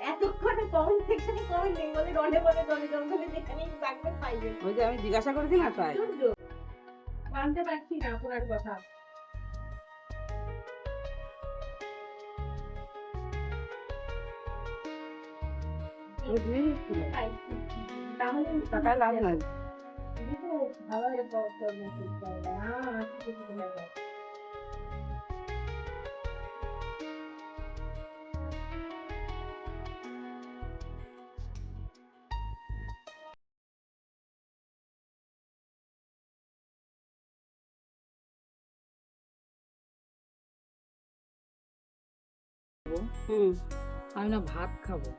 এতক্ষণে কমেন্ট সেকশনে কমেন্ট নেই বলে রনে বলে রনে জঙ্গলে যেখানেই থাকবেন পাইবেন। ওই যে আমি জিজ্ঞাসা করেছি না তাই মানতে পারছি না আপনার কথা। তাহলে টাকায় লাভ নাই। ভালো লাগে। আমি না ভাত খাবো।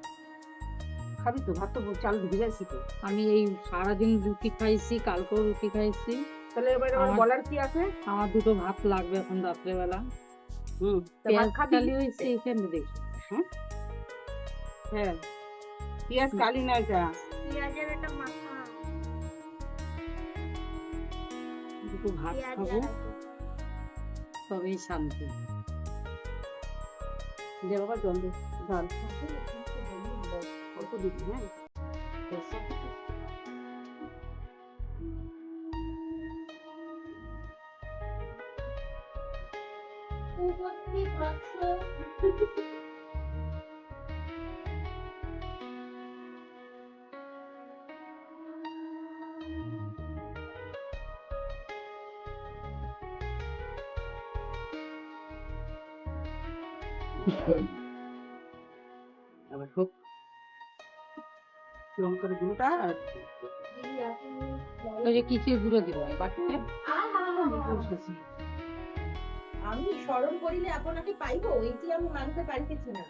খাবি তো? ভাত তো চাল ভিজাইছি তো। আমি এই সারাদিন রুটি খাইছি, কালকেও রুটি খাইছি। তাহলে এবার আমার বলার কি আছে? আমার দুটো ভাত লাগবে এখন রাত্রেবেলা। ভাত খাবি? খালি হয়েছে এখানে দেখি। হ্যাঁ, পেঁয়াজ কালি না এটা, পেঁয়াজের একটা মাথা। দুটো ভাত খাবো তবেই শান্তি। দে বাবা জল দে, ডাল অল্প দিবি। হ্যাঁ আবার হোক লঙ্কার গুঁড়োটা। আর ওই যে কিসের গুঁড়ো দিব বাটিতে? আমি স্মরণ করিলে আপনাকে পাইবো, এটি আমি মানতে পারিতেছি না।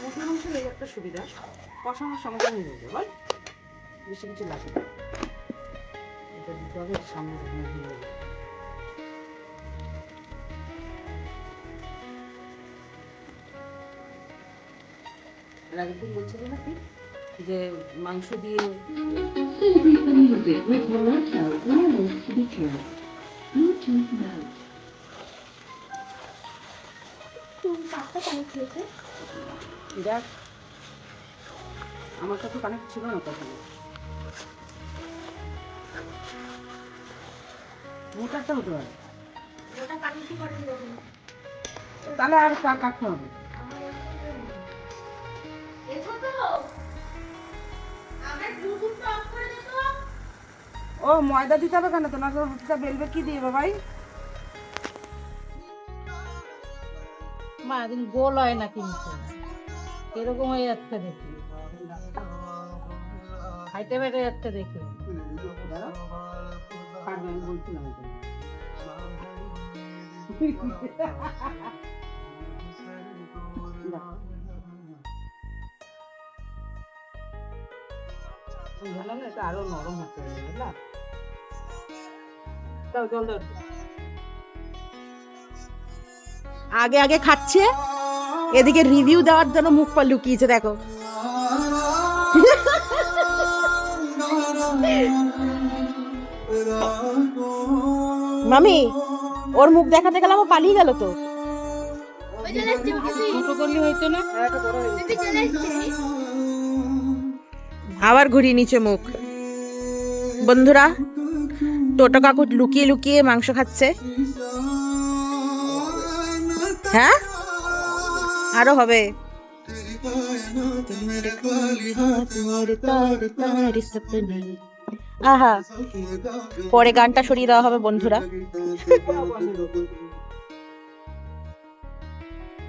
মুরগির মাংস এই একটা সুবিধা, কষানোর সমস্যা হয়ে যাবে, বল বেশি কিছু লাগে না। এটা দিতে হবে সামনে যখন হয়ে যাবে। এর আগের দিন বলছিলি নাকি যে মাংস দিয়ে দেখ আমার কাছে কানেক্ট ছিল না কখনো। মোটাটা হতে পারে, তাহলে আর কাটতে হবে। ও ময়দা দিতে হবে কেন? তোমার রুটিটা বেলবে কি দিয়ে ভাই? মা একদিন গোল হয় না কিন্তু এরকম হয়ে যাচ্ছে দেখি, খাইতে বেড়ে যাচ্ছে দেখি। আমি বলছিলাম এটা আরো নরম হতে হবে, বুঝলা? দাও জল দাও। আগে আগে খাচ্ছে, এদিকে রিভিউ দেওয়ার জন্য মুখ পা লুকিয়েছে দেখো। মামি ওর মুখ দেখাতে গেলাম ও পালিয়ে গেল তো। ছোট করলে হইতো না? আবার ঘুরিয়ে নিচে মুখ। বন্ধুরা, টোটো কাকু লুকিয়ে লুকিয়ে মাংস খাচ্ছে। হ্যাঁ, আরো হবে। আহা, পরে গানটা সরিয়ে দেওয়া হবে বন্ধুরা।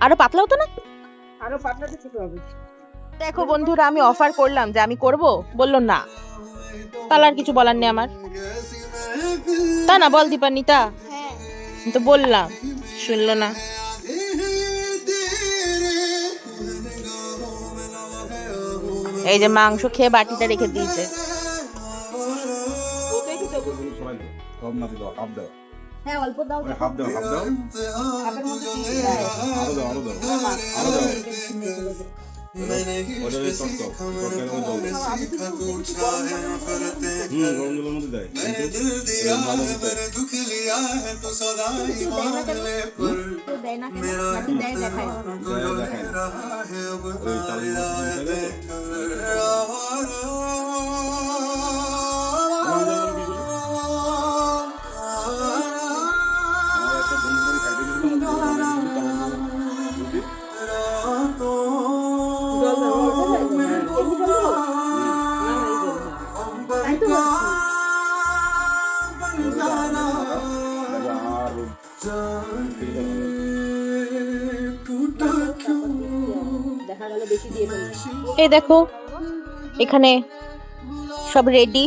আরো পাতলা হতো না? আরো পাতলা তো ছোট হবে। দেখো বন্ধুরা, আমি অফার করলাম যে আমি করব, বললো না। তাহলে আর কিছু বলার নেই আমার, তা না বল দীপান্বিতা? আমি তো বললাম, শুনলো না। এই যে মাংস খেয়ে বাটিটা রেখে দিয়েছে। হ্যাঁ, অল্প দাও। হাতের মধ্যে দিয়ে দাও। আরো দাও, আরো দাও, আরো দাও। ওটা ওই টক টক, টকের মধ্যে দাও। গরম জলের মধ্যে দেয়। কিন্তু এই মালা দিতে হয়। দেয় না কেন? নাকি দেয় দেখায়? দেখায় না। ওই চালের মধ্যে দেয় তো। গরম জলের মধ্যে কি করে? আমার একটা বন্ধু বাড়ি খাইতে গেছিল, জল দাও, অল্প দাও। এমনি জল দাও? না, এই জল দাও। তাই তো বলছি। দেখা গেল বেশি দিয়ে ফেলছি। এই দেখো, এখানে সব রেডি।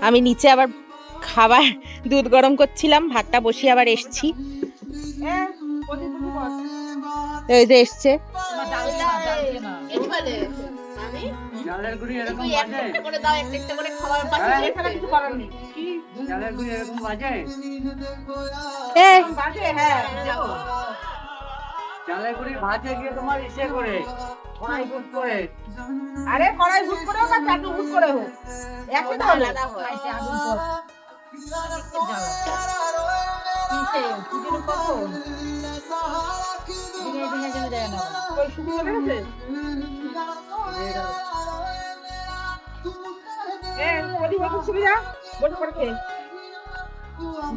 আমি নিচে আবার খাবার দুধ গরম করছিলাম, ভাতটা বসিয়ে আবার এসছি। এই যে এসছে। জালের গুড়ি এরকম বাজে? হ্যাঁ, এছাড়া কিছু করার নেই। কি? জালের গুড়ি এরকম বাজে? বাজে, হ্যাঁ। জালের গুড়ি ভাজে গিয়ে তোমার ইসে করে, কড়াই ভুট করে। আরে কড়াই ভুট করে হোক আর চাটু ভুট করে হোক, একই তো হলো। ওই শুকিয়ে গেছে? ওদি বসে শুবি যা, বসে পড়ে খেয়ে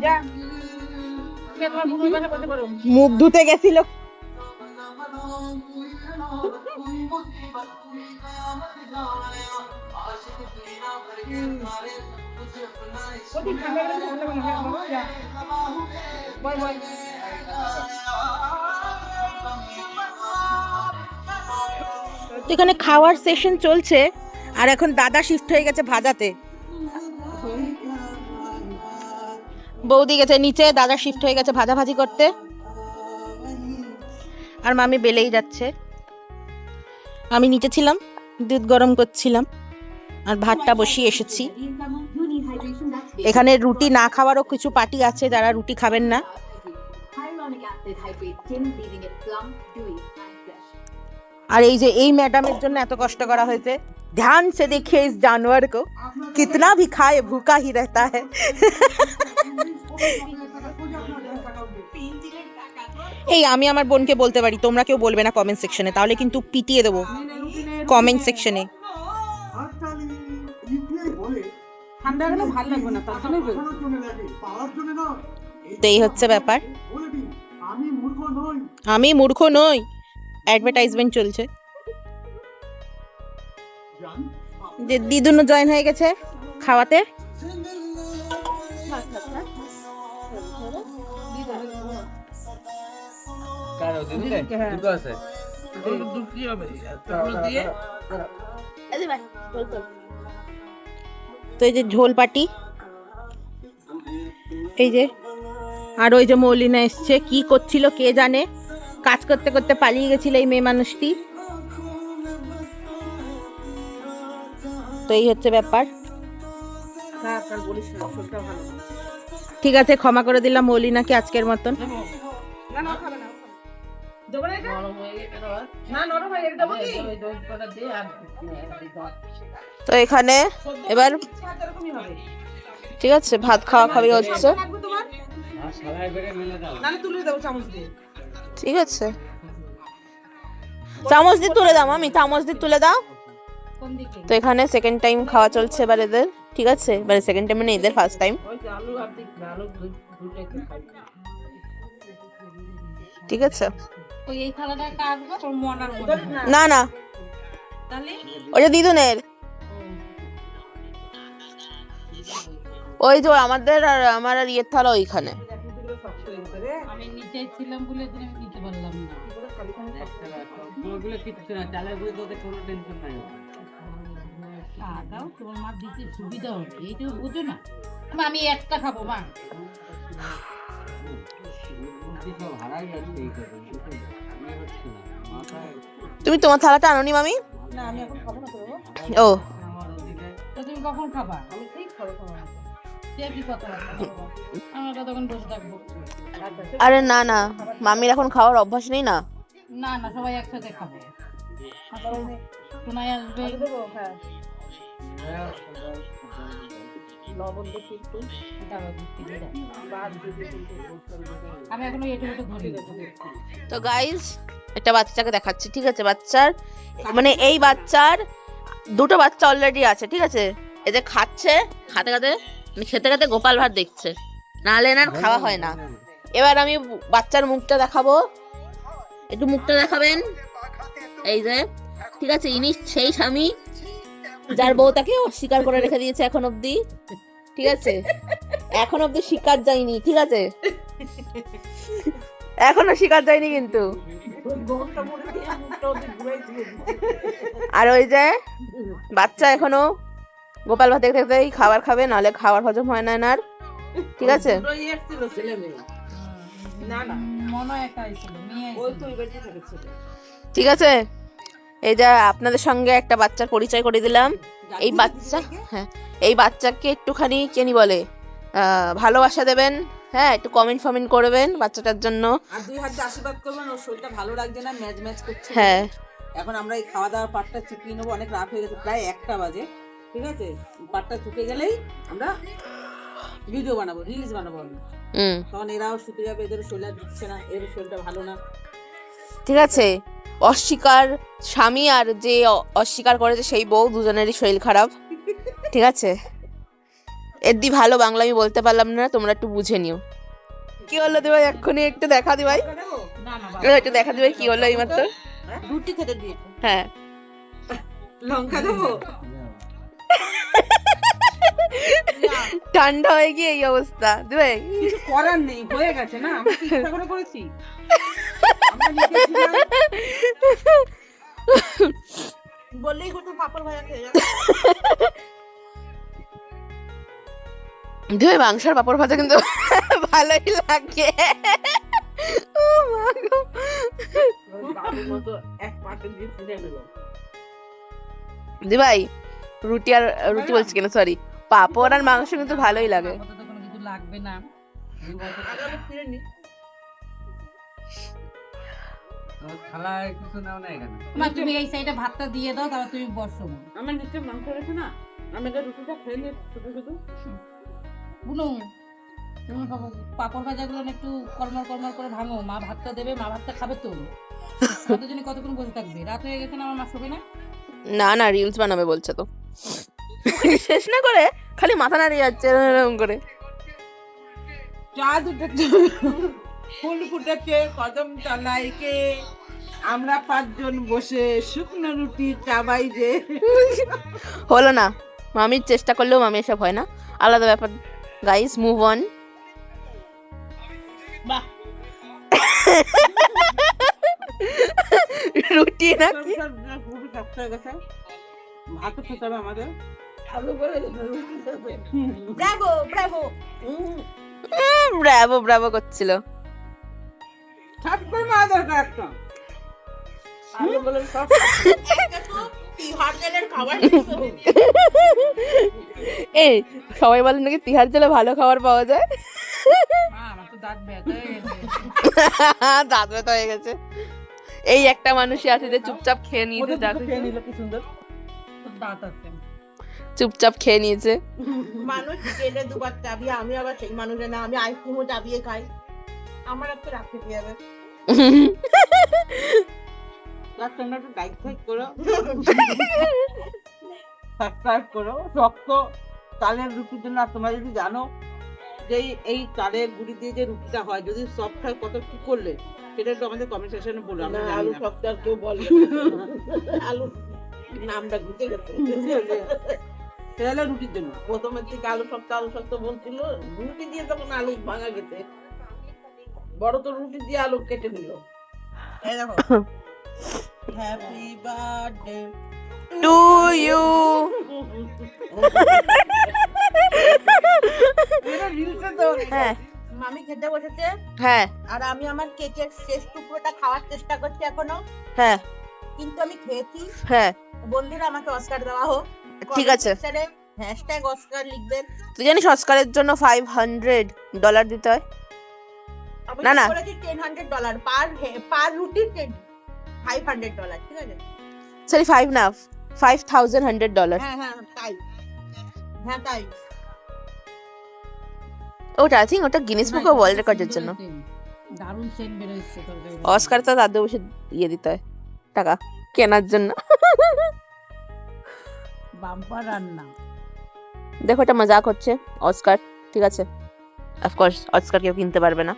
যা। তোমার বুড়ি বসে বসে করো। মুখ ধুতে গেছিল। ওদি ঠান্ডা গেলে ঠান্ডা বানা যা। বল বল। তো এখানে খাওয়ার সেশন চলছে, আর এখন দাদা শিফট হয়ে গেছে ভাজাতে। বৌদি গেছে নিচে, দাদা শিফট হয়ে গেছে ভাজাভাজি করতে, আর মামি বেলেই যাচ্ছে। আমি নিচে ছিলাম, দুধ গরম করছিলাম, আর ভাতটা বসিয়ে এসেছি। এখানে রুটি না খাওয়ারও কিছু পার্টি আছে, যারা রুটি খাবেন না। আর এই যে এই ম্যাডামের জন্য এত কষ্ট করা হয়েছে। ধ্যান সে देखिए इस जानवर को, कितना भी खाए भूखा ही रहता है। এই আমি আমার বোনকে বলতে পারি, তোমরা কেউ বলবে না কমেন্ট সেকশনে, তাহলে কিন্তু পিটিয়ে দেবো কমেন্ট সেকশনে। ঠান্ডা গেলে ভালো লাগবে না, তার জন্যই বলছি। তো এই হচ্ছে ব্যাপার। আমি মূর্খ নই, অ্যাডভার্টাইজমেন্ট চলছে। যে দিদুন জয়েন হয়ে গেছে খাওয়াতে। তো এই যে ঝোল পাটি, এই যে, আর ওই যে মৌলিনা এসছে, কি করছিল কে জানে, কাজ করতে করতে পালিয়ে গেছিল এই মেয়ে মানুষটি। তো এই হচ্ছে ব্যাপার। ঠিক আছে, ক্ষমা করে দিলাম মৌলিনাকে আজকের মতন। তো এখানে এবার ঠিক আছে, ভাত খাওয়া খাওয়ি হচ্ছে। নালে তুলে দেবো চামচ দিয়ে। ঠিক আছে, চামচ দিয়ে তুলে দাও মামি, চামচ দিয়ে তুলে দাও। কোন দিকে? তো এখানে সেকেন্ড টাইম খাওয়া চলছে এবার এদের, ঠিক আছে, এবার সেকেন্ড টাইম মানে এদের ফার্স্ট টাইম, ওই যে আলু আর আলু দুটোকে খাই। ঠিক আছে। ওই এই থালাটা কাটবো তোর মনার মনে হয়। না না, তাহলে ওটা দিদুনের, ওই যে আমাদের আর আমার আর ইয়ের থালা ওইখানে। শক্ত হয়ে গেছে রে। আমি নিচে ছিলাম বলে তো আমি নিতে পারলাম না। ওগুলো কিচ্ছু না, চালের গুঁড়ো তোদের কোনো টেনশন নাই। দাও তোমার মা দিতে সুবিধা হবে, এইটা বুঝো না। মা, আমি একটা খাবো মা। তুমি তোমার থালাটা আনোনি মামি? না আমি এখন খাবো না তো বাবা। ও তো তুমি কখন খাবা? আমি ঠিক খাবো খাবো না। সে কি কথা? আমরা তখন বসে থাকবো। আচ্ছা আরে না না, মামির এখন খাওয়ার অভ্যাস নেই না। না না, সবাই একসাথে খাবো। শোনাই আসবে। দেবো, হ্যাঁ লবণ দেখি একটু। দাঁড়াও, দিচ্ছি, দিয়ে দাও। বাদ দিয়ে কিন্তু আমি এখনো এটু এটু ধরি। তো গাইস, একটা বাচ্চাকে দেখাচ্ছি, ঠিক আছে, বাচ্চার মানে এই বাচ্চার দুটো বাচ্চা অলরেডি আছে, ঠিক আছে, এদের খাচ্ছে, খাতে খাতে মানে খেতে খেতে গোপাল ভাঁড় দেখছে, নাহলে এনার খাওয়া হয় না। এবার আমি বাচ্চার মুখটা দেখাবো, একটু মুখটা দেখাবেন, এই যে, ঠিক আছে, ইনি সেই স্বামী যার বউ তাকে অস্বীকার করে রেখে দিয়েছে এখন অব্দি, ঠিক আছে, এখন অব্দি শিকার যায়নি, ঠিক আছে, এখনো শিকার যায়নি কিন্তু। আর ওই যে বাচ্চা এখনো গোপাল ভাত দেখতে দেখতেই খাবার খাবে, নাহলে খাবার হজম হয় না এনার, ঠিক আছে। না না মনে হয় একটা ছিল, মেয়ে ওই তো ওই বাড়িতে থাকছে। ঠিক আছে, এই যে আপনাদের সঙ্গে একটা বাচ্চার পরিচয় করে দিলাম। এই বাচ্চা, হ্যাঁ, এই বাচ্চাকে একটুখানি কেনি বলে ভালোবাসা দেবেন, হ্যাঁ, একটু কমেন্ট ফমেন্ট করবেন বাচ্চাটার জন্য, আর দুই হাত দিয়ে আশীর্বাদ করবেন, ওর শরীরটা ভালো লাগছে না, ম্যাচ ম্যাচ করছে। হ্যাঁ। এখন আমরা এই খাওয়া দাওয়ার পাটটা চুকিয়ে নেবো, অনেক রাত হয়ে গেছে, প্রায় 1টা বাজে, ঠিক আছে, পাটটা চুকে গেলেই আমরা ভিডিও বানাবো, রিলস বানাবো আমি। তখন এরাও শুতে যাবে, এদের শরীর দিচ্ছে না, এর শরীরটা ভালো না, ঠিক আছে। অস্বীকার স্বামী আর যে অস্বীকার করেছে সেই বউ, দুজনেরই শরীর খারাপ, ঠিক আছে। এদি ভালো বাংলা আমি বলতে পারলাম না, তোমরা একটু বুঝে নিও। কি হলো দিভাই, এক্ষুনি একটু দেখা দিভাই, না না একটু দেখা দিভাই, কি হলো এই মাত্র? রুটি খেতে দিয়ে হ্যাঁ, লঙ্কা দেবো। ঠান্ডা হয়ে গিয়ে এই অবস্থা দিভাই। কিছু করার নেই, হয়ে গেছে না, আমরা কি ইচ্ছা করে করেছি? আমরা লিখেছিলাম বললেই হতো পাপড় ভাজা খেয়ে যাবে। দিভাই মাংসের পাপড় ভাজা কিন্তু ভালোই লাগে। ও মা গো। বাবুর মতো এক পাটে দিয়ে ছিঁড়ে নিল। দিভাই রুটি আর রুটি বলছি কেন, সরি, পাপড় আর মাংস কিন্তু ভালোই লাগে। আপাতত কোনো কিছু লাগবে না। আগে আমি ছিঁড়ে নিই। মা, তুমি এই সাইডে ভাতটা দিয়ে দাও, তারপর তুমি বসো। আমার নিচে মাংস রয়েছে না, আমি এটা রুটিটা খেয়ে নিই শুধু শুধু। বুনু, তুমি পাপড় ভাজাগুলো না একটু কর্মর কর্মর করে ভাঙো, মা ভাতটা দেবে, মা ভাতটা খাবে তো। কতজনে কতক্ষণ বসে থাকবে, রাত হয়ে গেছে না, আমার মা শোবে না। না না, রিলস বানাবে বলছে তো। শেষ না করে খালি মাথা নাড়িয়ে যাচ্ছে এরকম করে। চাঁদ উঠেছে, ফুল ফুটেছে কদম তলায়, কে আমরা 5 জন বসে শুকনো রুটি চাবাই যে। হলো না, মামির চেষ্টা করলেও মামি এসব হয় না, আলাদা ব্যাপার। Guys, move on. বাহ, রুটি নাকি পুরো শক্ত হয়ে গেছে, ভাত খেতে হবে আমাদের। ব্রাভো ব্রাভো, ব্রাভো ব্রাভো করছিল। সব করে মারা দরকার একটা। আমি বললাম সব তিহার জেলের খাবার এই সবাই বলে নাকি তিহার জেলে ভালো খাবার পাওয়া যায়। মা, আমার তো দাঁত ব্যথা হয়ে গেছে। দাঁত ব্যথা হয়ে গেছে। এই একটা মানুষই আছে যে চুপচাপ খেয়ে নিয়েছে যা খেয়ে নিল, কি সুন্দর। তোর দাঁত আছে। চুপচাপ খেয়ে নিয়েছে। মানুষ গেলে দুবার চাবি, আমি আবার সেই মানুষের না, আমি আইসক্রিমও চাবিয়ে খাই, আমার আর তো রাখতে পেয়ে যাবে। তার জন্য একটু লাইক ফাইক করো, সাবস্ক্রাইব করো। শক্ত চালের রুটির জন্য, আর তোমরা যদি জানো যে এই চালের গুঁড়ি দিয়ে যে রুটিটা হয়, যদি সফট হয় কত কি করলে, সেটা একটু আমাদের কমেন্ট সেকশনে বলো। আমরা জানি আলু না। শক্ত আর কেউ বলে আলু নামটা ঘুচে গেছে। সেটা হলো রুটির জন্য। প্রথমের দিকে আলু শক্ত বলছিল, রুটি দিয়ে তখন আলু ভাঙা গেছে, বড় তো রুটি দিয়ে আলু কেটে নিল। এই দেখো, হ্যাপি বার্থডে টু ইউ। হ্যাঁ মামি খেতে বসেছে, হ্যাঁ আর আমি আমার কেকের শেষ টুকরোটা খাওয়ার চেষ্টা করছি এখনো, হ্যাঁ কিন্তু আমি খেয়েছি। হ্যাঁ বন্ধুরা আমাকে অস্কার দেওয়া হোক, ঠিক আছে। হ্যাশট্যাগ অস্কার লিখবেন। তুই জানিস অস্কারের জন্য $500 দিতে হয়? আমি না, না। বলেছি $100 পার রুটি, $500, ঠিক আছে? সরি 5 না, $5,100। হ্যাঁ হ্যাঁ তাই, হ্যাঁ তাই। ওটা আই থিঙ্ক ওটা গিনেস বুক অফ ওয়ার্ল্ড রেকর্ডের জন্য। দারুণ সেন্ট বের হচ্ছে তরকারি। অস্কার তো দাদু বসে দিয়ে দিতে হয় টাকা কেনার জন্য। বাম্পার রান্না। দেখো এটা মজাক হচ্ছে অস্কার, ঠিক আছে? অফকোর্স অস্কার কেউ কিনতে পারবে না।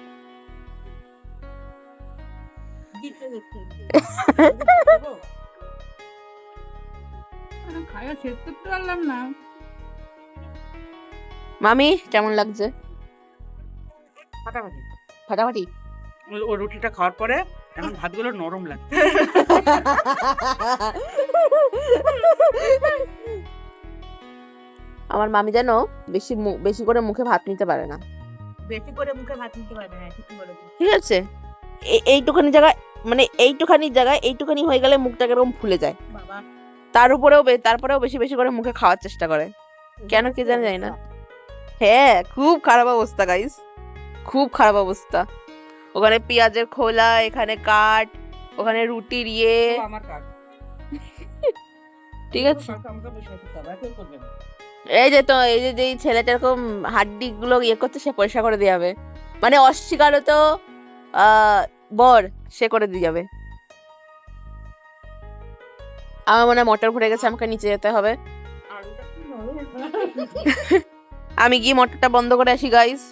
খাওয়া শেষ করতে পারলাম না। মামি কেমন লাগছে? ফাটাফাটি। ফাটাফাটি। ও রুটিটা খাওয়ার পরে এখন ভাতগুলো নরম লাগে। আমার মামি যেন বেশি করে মুখে ভাত নিতে পারে না, বেশি করে মুখে ভাত নিতে পারবে না, ঠিকই বলেছিস। ঠিক আছে? এইটুখানি জায়গায়, মানে এইটুখানি হয়ে গেলে মুখটা এরকম ফুলে যায়। বাবা, তারপরেও বেশি বেশি করে মুখে খাওয়ার চেষ্টা করে, কেন কি জানি না। হ্যাঁ খুব খারাপ অবস্থা গাইস, খুব খারাপ অবস্থা। ওখানে পেঁয়াজের খোলা, এখানে কাট, ওখানে রুটির ইয়ে, তো আমার কাজ। ঠিক আছে? আমাকে বসে থাকতে হবে, আর কেউ করবে না। এই যে যেই ছেলেটা এরকম হাড্ডি গুলো ইয়ে করতে, সে পয়সা করে দিয়ে যাবে, মানে অস্বীকারত বর সে করে দিয়ে যাবে। আমার মনে হয় মোটর ফুটে গেছে, আমাকে নিচে যেতে হবে। আলুটা কি নরম। আমি গিয়ে মোটরটা বন্ধ করে আসি গাইস।